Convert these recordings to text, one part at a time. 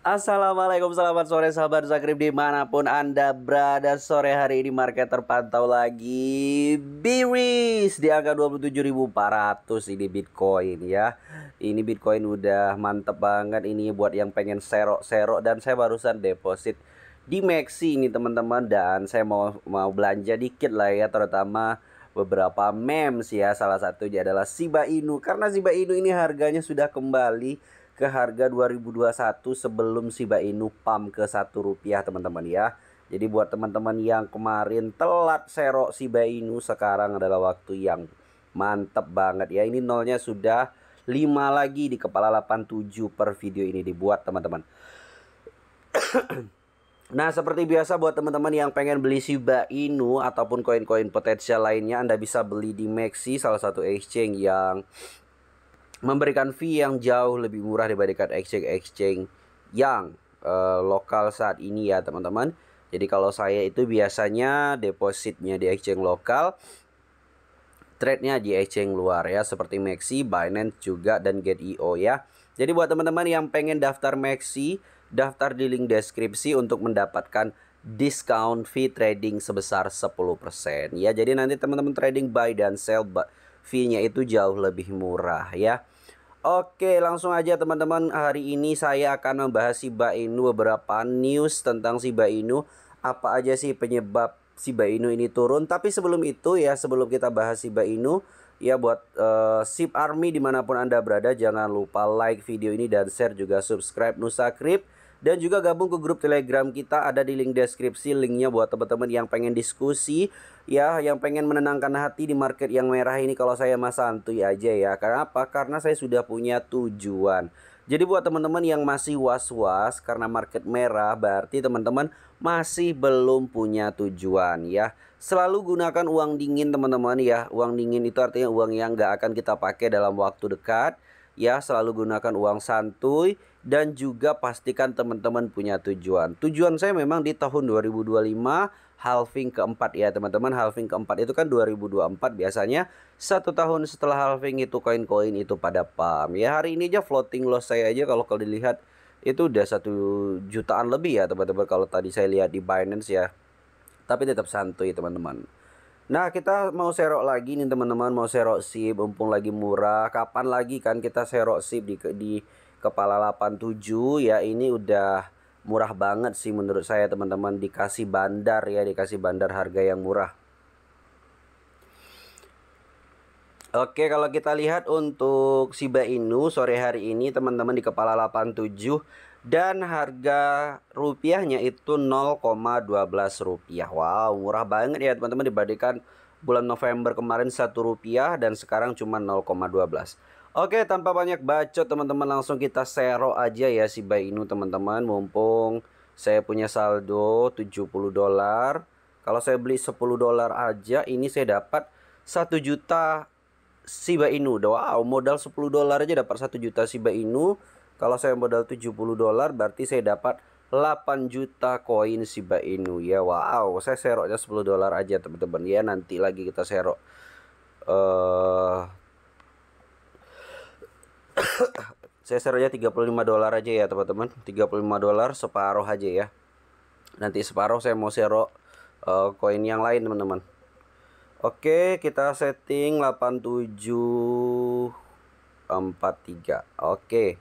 Assalamualaikum, selamat sore sahabat Zakrib dimanapun Anda berada. Sore hari ini market terpantau lagi bearish di angka 27.400 ini Bitcoin ya. Ini Bitcoin udah mantep banget ini buat yang pengen serok-serok, dan saya barusan deposit di Maxi ini teman-teman, dan saya mau belanja dikit lah ya, terutama beberapa memes ya. Salah satunya adalah Shiba Inu, karena Shiba Inu ini harganya sudah kembali ke harga 2021 sebelum Shiba Inu pump ke Rp1 teman-teman ya. Jadi buat teman-teman yang kemarin telat serok Shiba Inu, sekarang adalah waktu yang mantep banget ya. Ini nolnya sudah 5 lagi di kepala 87 per video ini dibuat teman-teman. Nah, seperti biasa buat teman-teman yang pengen beli Shiba Inu ataupun koin-koin potensial lainnya, Anda bisa beli di Maxi, salah satu exchange yang memberikan fee yang jauh lebih murah dibandingkan exchange yang lokal saat ini ya teman-teman. Jadi kalau saya itu biasanya depositnya di exchange lokal, trade-nya di exchange luar ya, seperti Maxi, Binance juga, dan Get.io ya. Jadi buat teman-teman yang pengen daftar Maxi, daftar di link deskripsi untuk mendapatkan discount fee trading sebesar 10% ya. Jadi nanti teman-teman trading buy dan sell, fee-nya itu jauh lebih murah ya. Oke, langsung aja teman-teman. Hari ini saya akan membahas Shiba Inu, beberapa news tentang Shiba Inu. Apa aja sih penyebab Shiba Inu ini turun? Tapi sebelum itu ya, sebelum kita bahas Shiba Inu ya, buat SHIB Army dimanapun Anda berada, jangan lupa like video ini dan share, juga subscribe Nusakrip. Dan juga gabung ke grup Telegram kita, ada di link deskripsi linknya buat teman-teman yang pengen diskusi ya, yang pengen menenangkan hati di market yang merah ini. Kalau saya mah santuy aja ya. Karena apa? Karena saya sudah punya tujuan. Jadi buat teman-teman yang masih was-was karena market merah, berarti teman-teman masih belum punya tujuan ya. Selalu gunakan uang dingin teman-teman ya. Uang dingin itu artinya uang yang nggak akan kita pakai dalam waktu dekat ya. Selalu gunakan uang santuy, dan juga pastikan teman-teman punya tujuan. Tujuan saya memang di tahun 2025 halving keempat ya teman-teman. Halving keempat itu kan 2024, biasanya 1 tahun setelah halving itu koin-koin itu pada pump ya. Hari ini aja floating loss saya aja kalau dilihat itu udah 1 jutaan lebih ya teman-teman, kalau tadi saya lihat di Binance ya. Tapi tetap santuy teman-teman. Nah, kita mau serok lagi nih teman-teman, mau serok SHIB mumpung lagi murah. Kapan lagi kan kita serok SHIB di kepala 87 ya. Ini udah murah banget sih menurut saya teman-teman, dikasih bandar ya, dikasih bandar harga yang murah. Oke, kalau kita lihat untuk Shiba Inu sore hari ini teman-teman di kepala 87, dan harga rupiahnya itu 0,12 rupiah. Wow, murah banget ya teman-teman dibandingkan bulan November kemarin 1 rupiah, dan sekarang cuma 0,12. Oke, tanpa banyak bacot teman-teman, langsung kita serok aja ya Shiba Inu teman-teman. Mumpung saya punya saldo 70 dolar. Kalau saya beli 10 dolar aja, ini saya dapat 1 juta Shiba Inu. Wow, modal 10 dolar aja dapat 1 juta Shiba Inu. Kalau saya modal 70 dolar berarti saya dapat 8 juta koin Shiba Inu ya. Wow, saya seroknya 10 dolar aja teman-teman ya. Nanti lagi kita serok saya seroknya 35 dolar aja ya teman-teman. 35 dolar separuh aja ya. Nanti separuh saya mau serok koin yang lain teman-teman. Oke, kita setting 8743. Oke.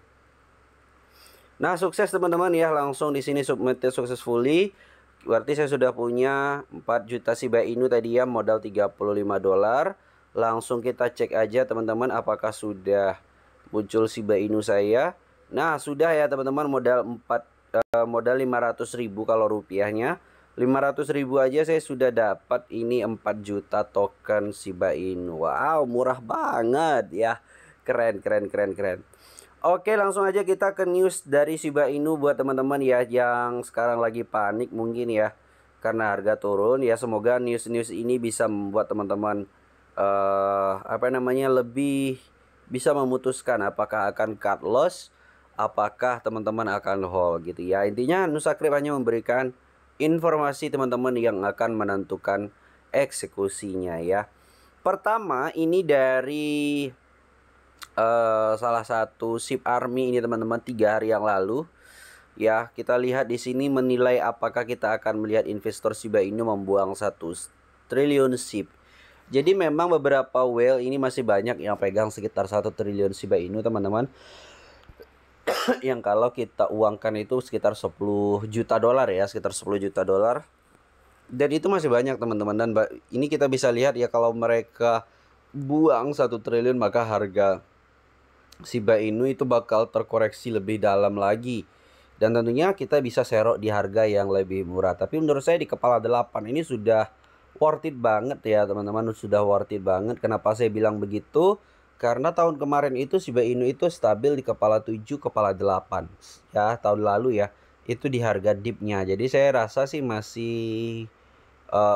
Nah, sukses teman-teman ya. Langsung di sini submitted successfully. Berarti saya sudah punya 4 juta Shiba Inu tadi ya, modal 35 dolar. Langsung kita cek aja teman-teman apakah sudah muncul Shiba Inu saya. Nah, sudah ya teman-teman, modal 500.000 kalau rupiahnya. 500.000 aja saya sudah dapat ini 4 juta token Shiba Inu. Wow, murah banget ya. Keren, keren, keren, keren. Oke, langsung aja kita ke news dari Shiba Inu buat teman-teman ya yang sekarang lagi panik mungkin ya karena harga turun ya. Semoga news-news ini bisa membuat teman-teman lebih bisa memutuskan apakah akan cut loss, apakah teman-teman akan hold gitu ya. Intinya Nusakrip hanya memberikan informasi teman-teman yang akan menentukan eksekusinya ya. Pertama ini dari salah satu SHIB Army ini teman-teman, 3 hari yang lalu Ya, kita lihat di sini menilai apakah kita akan melihat investor Shiba Inu membuang 1 triliun SIB. Jadi memang beberapa whale ini masih banyak yang pegang sekitar 1 triliun Shiba Inu teman-teman. Yang kalau kita uangkan itu sekitar 10 juta dolar ya, sekitar 10 juta dolar. Dan itu masih banyak teman-teman. Dan ini kita bisa lihat ya, kalau mereka buang 1 triliun maka harga Shiba Inu itu bakal terkoreksi lebih dalam lagi. Dan tentunya kita bisa serok di harga yang lebih murah. Tapi menurut saya di kepala 8 ini sudah worth it banget ya teman-teman. Sudah worth it banget. Kenapa saya bilang begitu? Karena tahun kemarin itu Shiba Inu itu stabil di kepala 7, kepala 8. Ya, tahun lalu ya. Itu di harga dipnya. Jadi saya rasa sih masih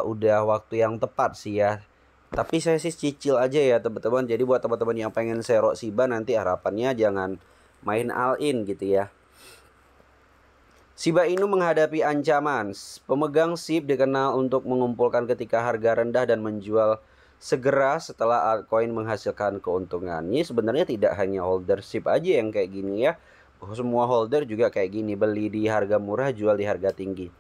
udah waktu yang tepat sih ya. Tapi saya sih cicil aja ya teman-teman. Jadi buat teman-teman yang pengen serok Shiba, nanti harapannya jangan main all in gitu ya. Shiba Inu menghadapi ancaman. Pemegang SIB dikenal untuk mengumpulkan ketika harga rendah dan menjual segera setelah altcoin menghasilkan keuntungan. Ini sebenarnya tidak hanya holder SIB aja yang kayak gini ya. Semua holder juga kayak gini, beli di harga murah, jual di harga tinggi.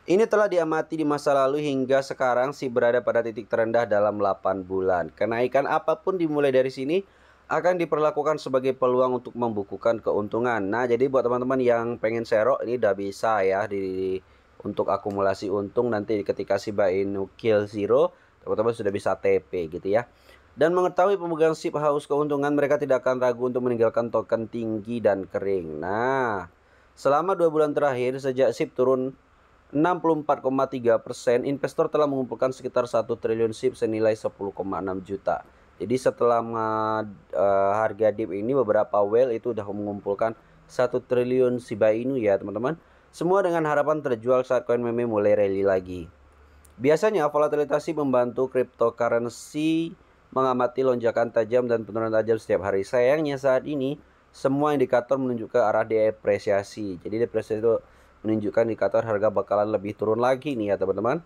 Ini telah diamati di masa lalu hingga sekarang SIB berada pada titik terendah dalam 8 bulan. Kenaikan apapun dimulai dari sini akan diperlakukan sebagai peluang untuk membukukan keuntungan. Nah, jadi buat teman-teman yang pengen serok ini udah bisa ya untuk akumulasi untung nanti ketika Shiba Inu kill zero, teman-teman sudah bisa TP gitu ya. Dan mengetahui pemegang SIB haus keuntungan, mereka tidak akan ragu untuk meninggalkan token tinggi dan kering. Nah, selama 2 bulan terakhir sejak SIB turun 64,3%, investor telah mengumpulkan sekitar 1 triliun SIB senilai 10,6 juta. Jadi setelah harga dip ini, beberapa whale itu udah mengumpulkan 1 triliun Shiba Inu ya teman-teman. Semua dengan harapan terjual saat koin meme mulai rally lagi. Biasanya volatilitas membantu cryptocurrency mengamati lonjakan tajam dan penurunan tajam setiap hari. Sayangnya saat ini semua indikator menunjuk ke arah depresiasi. Jadi depresiasi itu menunjukkan indikator harga bakalan lebih turun lagi nih ya teman-teman.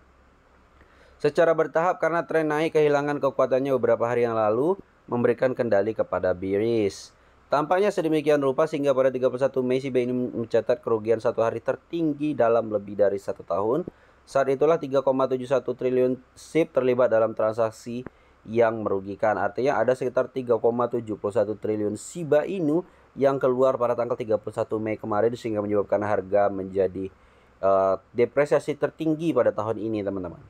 Secara bertahap karena tren naik kehilangan kekuatannya beberapa hari yang lalu memberikan kendali kepada bearish. Tampaknya sedemikian rupa sehingga pada 31 Mei Shiba Inu mencatat kerugian satu hari tertinggi dalam lebih dari 1 tahun. Saat itulah 3,71 triliun SIB terlibat dalam transaksi yang merugikan. Artinya ada sekitar 3,71 triliun Shiba Inu yang keluar pada tanggal 31 Mei kemarin sehingga menyebabkan harga menjadi depresiasi tertinggi pada tahun ini teman-teman.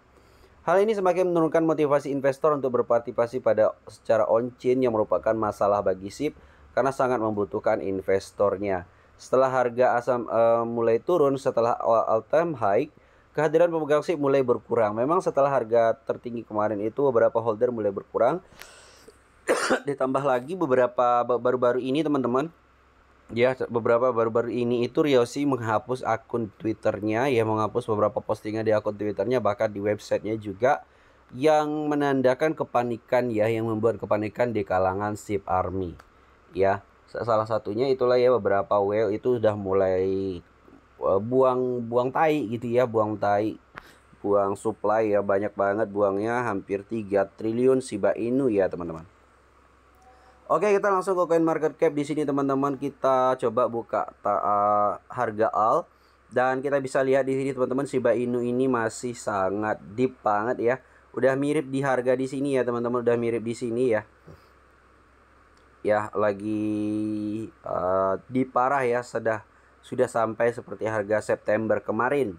Hal ini semakin menurunkan motivasi investor untuk berpartisipasi pada secara on-chain yang merupakan masalah bagi SIB karena sangat membutuhkan investornya. Setelah harga asam mulai turun setelah all-time high, kehadiran pemegang SIB mulai berkurang. Memang setelah harga tertinggi kemarin itu beberapa holder mulai berkurang. Ditambah lagi beberapa baru-baru ini teman-teman. Ya, beberapa baru-baru ini itu Ryoshi menghapus akun Twitternya, ya menghapus beberapa postingan di akun Twitternya, bahkan di websitenya juga, yang menandakan kepanikan ya, yang membuat kepanikan di kalangan SIB Army. Ya, salah satunya itulah ya, beberapa whale itu udah mulai buang tai gitu ya, buang tai, buang supply ya, banyak banget buangnya, hampir 3 triliun Shiba Inu ya teman-teman. Oke, kita langsung ke coin market cap di sini teman-teman. Kita coba buka harga AL dan kita bisa lihat di sini teman-teman, Shiba Inu ini masih sangat deep banget ya. Udah mirip di harga di sini ya teman-teman, udah mirip di sini ya. Ya, lagi deep parah ya, sudah sampai seperti harga September kemarin.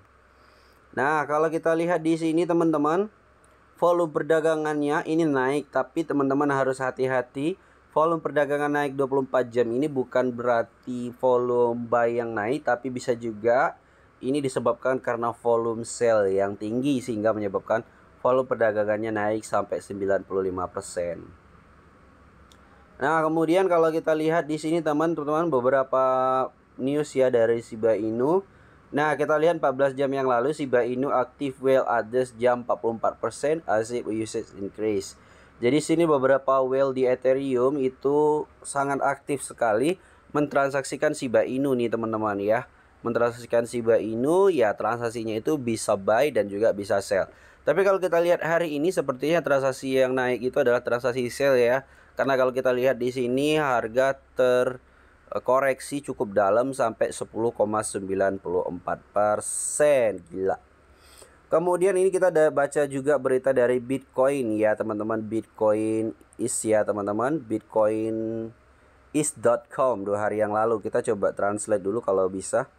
Nah, kalau kita lihat di sini teman-teman, volume perdagangannya ini naik, tapi teman-teman harus hati-hati. Volume perdagangan naik 24 jam ini bukan berarti volume buy yang naik, tapi bisa juga ini disebabkan karena volume sell yang tinggi sehingga menyebabkan volume perdagangannya naik sampai 95%. Nah, kemudian kalau kita lihat di sini teman-teman, beberapa news ya dari Shiba Inu. Nah, kita lihat 14 jam yang lalu Shiba Inu active whale address jam 44%, asset usage increase. Jadi sini beberapa whale di Ethereum itu sangat aktif sekali mentransaksikan Shiba Inu nih teman-teman ya. Mentransaksikan Shiba Inu ya, transaksinya itu bisa buy dan juga bisa sell. Tapi kalau kita lihat hari ini sepertinya transaksi yang naik itu adalah transaksi sell ya. Karena kalau kita lihat di sini harga koreksi cukup dalam sampai 10,94%. Gila. Kemudian ini kita ada baca juga berita dari Bitcoin ya teman-teman. Bitcoin is ya teman-teman. Bitcoin is.com 2 hari yang lalu. Kita coba translate dulu kalau bisa.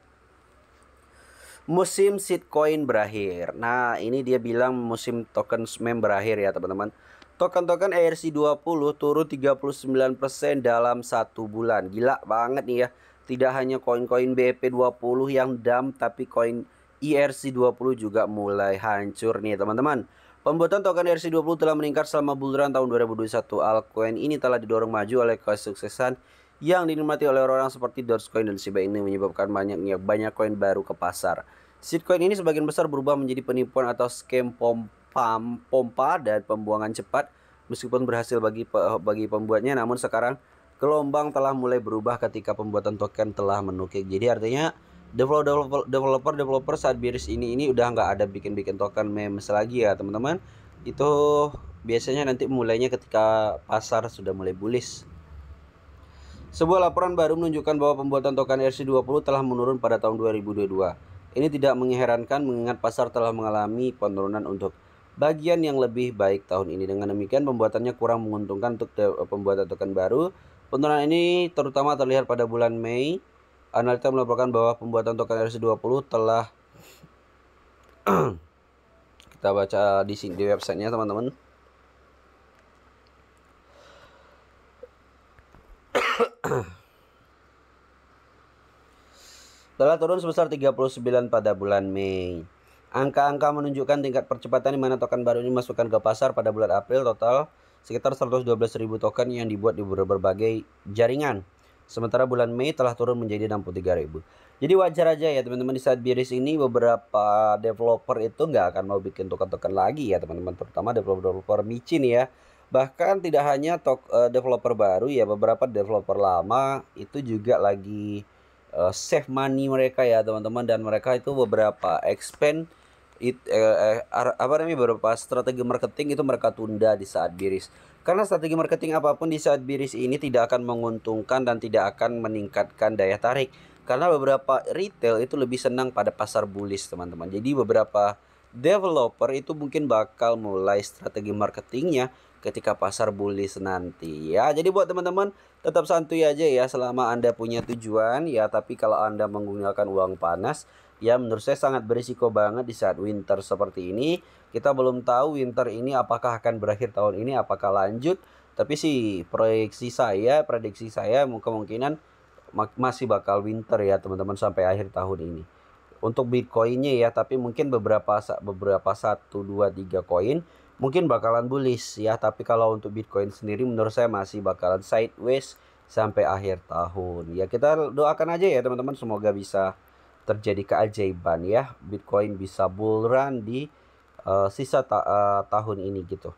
Musim shitcoin berakhir. Nah, ini dia bilang musim token meme berakhir ya teman-teman. Token-token ERC20 turun 39% dalam 1 bulan. Gila banget nih ya. Tidak hanya koin-koin BEP20 yang dump, tapi koin ERC20 juga mulai hancur nih teman-teman. Pembuatan token ERC20 telah meningkat selama bull run tahun 2021. Altcoin ini telah didorong maju oleh kesuksesan yang dinikmati oleh orang-orang seperti Dogecoin dan Shiba Inu, menyebabkan banyak koin baru ke pasar. Shitcoin ini sebagian besar berubah menjadi penipuan atau scam pompa dan pembuangan cepat. Meskipun berhasil bagi pembuatnya, namun sekarang gelombang telah mulai berubah ketika pembuatan token telah menukik. Jadi artinya developer saat bearish ini udah nggak ada bikin token memes lagi ya teman-teman. Itu biasanya nanti mulainya ketika pasar sudah mulai bullish. Sebuah laporan baru menunjukkan bahwa pembuatan token ERC20 telah menurun pada tahun 2022. Ini tidak mengherankan mengingat pasar telah mengalami penurunan untuk bagian yang lebih baik tahun ini. Dengan demikian pembuatannya kurang menguntungkan untuk pembuatan token baru. Penurunan ini terutama terlihat pada bulan Mei. Analisa melaporkan bahwa pembuatan token ERC20 telah kita baca di sini di websitenya teman-teman. Telah turun sebesar 39 pada bulan Mei. Angka-angka menunjukkan tingkat percepatan di mana token baru ini masukkan ke pasar pada bulan April. Total sekitar 112.000 token yang dibuat di berbagai jaringan. Sementara bulan Mei telah turun menjadi 63.000. Jadi wajar aja ya teman-teman, di saat bearish ini beberapa developer itu nggak akan mau bikin token-token lagi ya teman-teman. Terutama developer micin ya. Bahkan tidak hanya developer baru ya, beberapa developer lama itu juga lagi save money mereka ya teman-teman, dan mereka itu beberapa expand beberapa strategi marketing itu mereka tunda di saat bearish. Karena strategi marketing apapun di saat bearish ini tidak akan menguntungkan dan tidak akan meningkatkan daya tarik. Karena beberapa retail itu lebih senang pada pasar bullish teman-teman. Jadi beberapa developer itu mungkin bakal mulai strategi marketingnya ketika pasar bullish nanti ya. Jadi buat teman-teman tetap santuy aja ya selama Anda punya tujuan ya. Tapi kalau Anda menggunakan uang panas ya, menurut saya sangat berisiko banget di saat winter seperti ini. Kita belum tahu winter ini apakah akan berakhir tahun ini, apakah lanjut. Tapi sih prediksi saya kemungkinan masih bakal winter ya teman-teman sampai akhir tahun ini. Untuk Bitcoinnya ya, tapi mungkin beberapa 1, 2, 3 koin mungkin bakalan bullish ya. Tapi kalau untuk Bitcoin sendiri menurut saya masih bakalan sideways sampai akhir tahun. Ya kita doakan aja ya teman-teman, semoga bisa terjadi keajaiban ya. Bitcoin bisa bull run di sisa tahun ini gitu.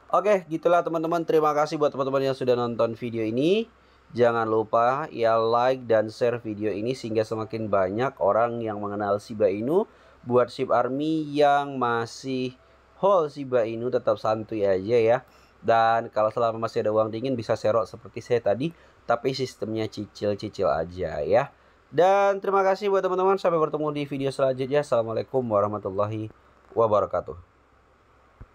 Oke, gitulah teman-teman. Terima kasih buat teman-teman yang sudah nonton video ini. Jangan lupa ya like dan share video ini sehingga semakin banyak orang yang mengenal Shiba Inu. Buat Shib Army yang masih hold Shiba Inu tetap santuy aja ya. Dan kalau selama masih ada uang dingin bisa serok seperti saya tadi, tapi sistemnya cicil-cicil aja ya. Dan terima kasih buat teman-teman, sampai bertemu di video selanjutnya. Assalamualaikum warahmatullahi wabarakatuh.